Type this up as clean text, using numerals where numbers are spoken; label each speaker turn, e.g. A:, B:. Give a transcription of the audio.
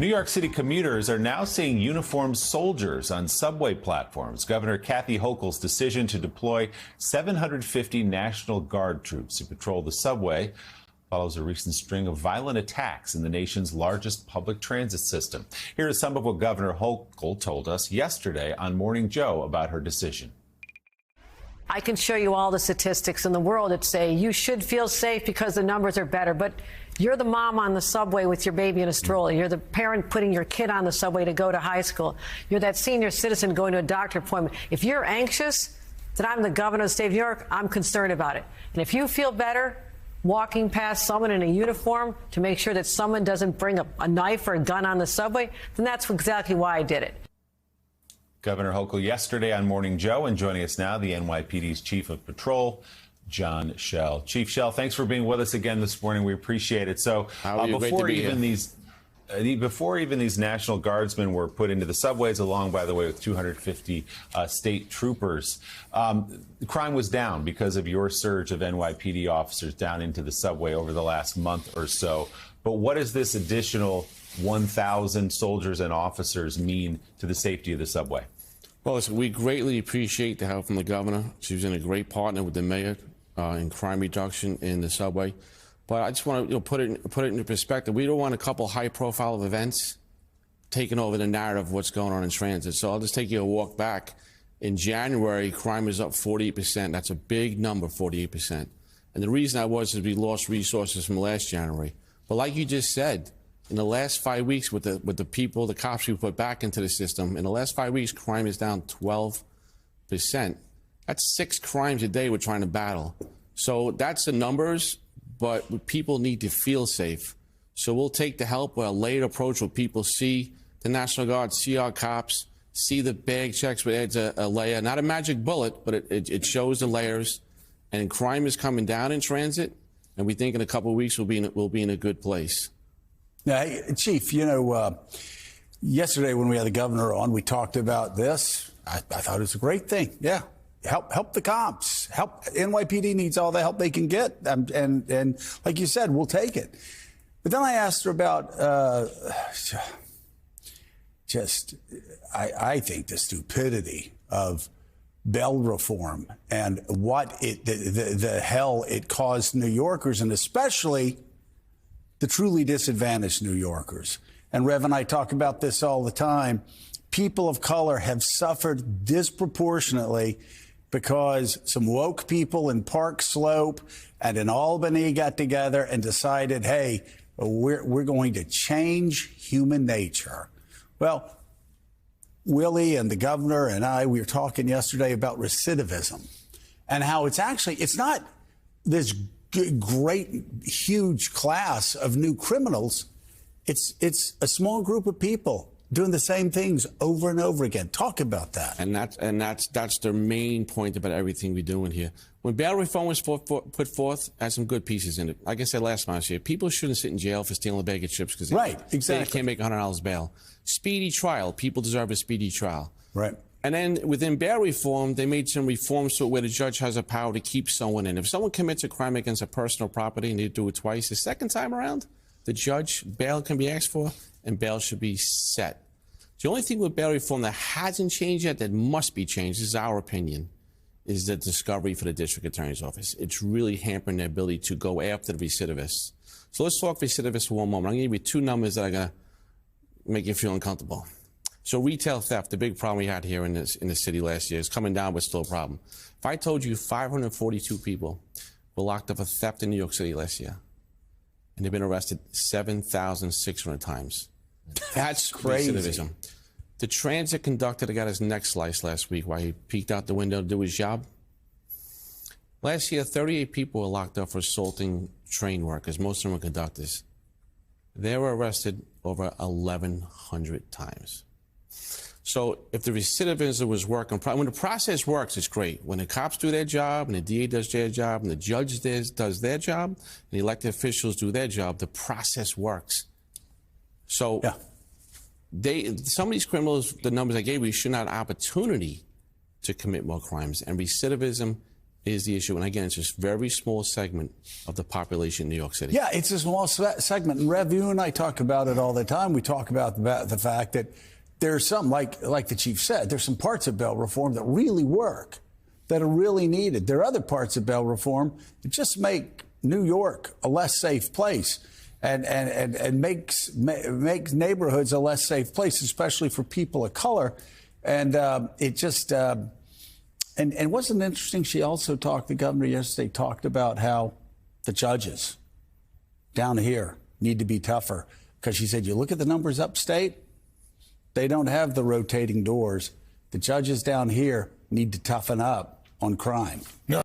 A: New York City commuters are now seeing uniformed soldiers on subway platforms. Governor Kathy Hochul's decision to deploy 750 National Guard troops to patrol the subway follows a recent string of violent attacks in the nation's largest public transit system. Here is some of what Governor Hochul told us yesterday on Morning Joe about her decision.
B: I can show you all the statistics in the world that say you should feel safe because the numbers are better. But you're the mom on the subway with your baby in a stroller. You're the parent putting your kid on the subway to go to high school. You're that senior citizen going to a doctor appointment. If you're anxious that I'm the governor of the state of New York, I'm concerned about it. And if you feel better walking past someone in a uniform to make sure that someone doesn't bring a knife or a gun on the subway, then that's exactly why I did it.
A: Governor Hochul yesterday on Morning Joe, and joining us now, the NYPD's Chief of Patrol, John Schell. Chief Schell, thanks for being with us again this morning. We appreciate it. So before even these National Guardsmen were put into the subways, along, by the way, with 250 state troopers, crime was down because of your surge of NYPD officers down into the subway over the last month or so. But what does this additional 1,000 soldiers and officers mean to the safety of the subway?
C: Well, listen, we greatly appreciate the help from the governor. She's been a great partner with the mayor in crime reduction in the subway. But I just want to put it into perspective. We don't want a couple high-profile events taking over the narrative of what's going on in transit. So I'll just take you a walk back. In January, crime is up 48%. That's a big number, 48%. And the reason that was is we lost resources from last January. But like you just said, in the last 5 weeks, with the people, the cops we put back into the system, in the last 5 weeks, crime is down 12%. That's 6 crimes a day we're trying to battle. So that's the numbers, but people need to feel safe. So we'll take the help with a layered approach where people see the National Guard, see our cops, see the bag checks where it's a layer, not a magic bullet, but it shows the layers. And crime is coming down in transit, and we think in a couple of weeks we'll be in a good place.
D: Now, Chief, yesterday when we had the governor on, we talked about this. I thought it was a great thing. Yeah. Help the cops. Help. NYPD needs all the help they can get. And like you said, we'll take it. But then I asked her about I think the stupidity of bail reform and what the hell it caused New Yorkers, and especially the truly disadvantaged New Yorkers. And Rev and I talk about this all the time. People of color have suffered disproportionately because some woke people in Park Slope and in Albany got together and decided, hey, we're going to change human nature. Well, Willie and the governor and I, we were talking yesterday about recidivism and how it's not this great, huge class of new criminals. It's a small group of people doing the same things over and over again. Talk about that. And
C: that's the main point about everything we're doing here. When bail reform was put forth, had some good pieces in it. Like I said last year, people shouldn't sit in jail for stealing a bag of chips because they can't make $100 bail. Speedy trial. People deserve a speedy trial.
D: Right.
C: And then within bail reform, they made some reforms to it where the judge has a power to keep someone in. If someone commits a crime against a personal property and they do it twice, the second time around, the judge, bail can be asked for and bail should be set. The only thing with bail reform that hasn't changed yet that must be changed, this is our opinion, is the discovery for the district attorney's office. It's really hampering their ability to go after the recidivists. So let's talk recidivists for one moment. I'm going to give you 2 numbers that are going to make you feel uncomfortable. So retail theft, the big problem we had here in the city last year, is coming down, but still a problem. If I told you 542 people were locked up for theft in New York City last year, and they've been arrested 7,600 times. That's
D: crazy.
C: Recidivism. The transit conductor that got his neck sliced last week while he peeked out the window to do his job. Last year, 38 people were locked up for assaulting train workers. Most of them were conductors. They were arrested over 1,100 times. So if the recidivism was working, when the process works, it's great. When the cops do their job, and the DA does their job, and the judge does their job, and the elected officials do their job, the process works. So some of these criminals, the numbers I gave you, should not have opportunity to commit more crimes. And recidivism is the issue. And again, it's just a very small segment of the population in New York City.
D: Yeah, it's a small segment. And Rev, you and I talk about it all the time. We talk about the fact that there's some, like the chief said, there's some parts of bail reform that really work, that are really needed. There are other parts of bail reform that just make New York a less safe place and makes neighborhoods a less safe place, especially for people of color. And it just and wasn't it interesting? She also the governor yesterday talked about how the judges down here need to be tougher, because she said, you look at the numbers upstate, they don't have the rotating doors. The judges down here need to toughen up on crime.
E: No.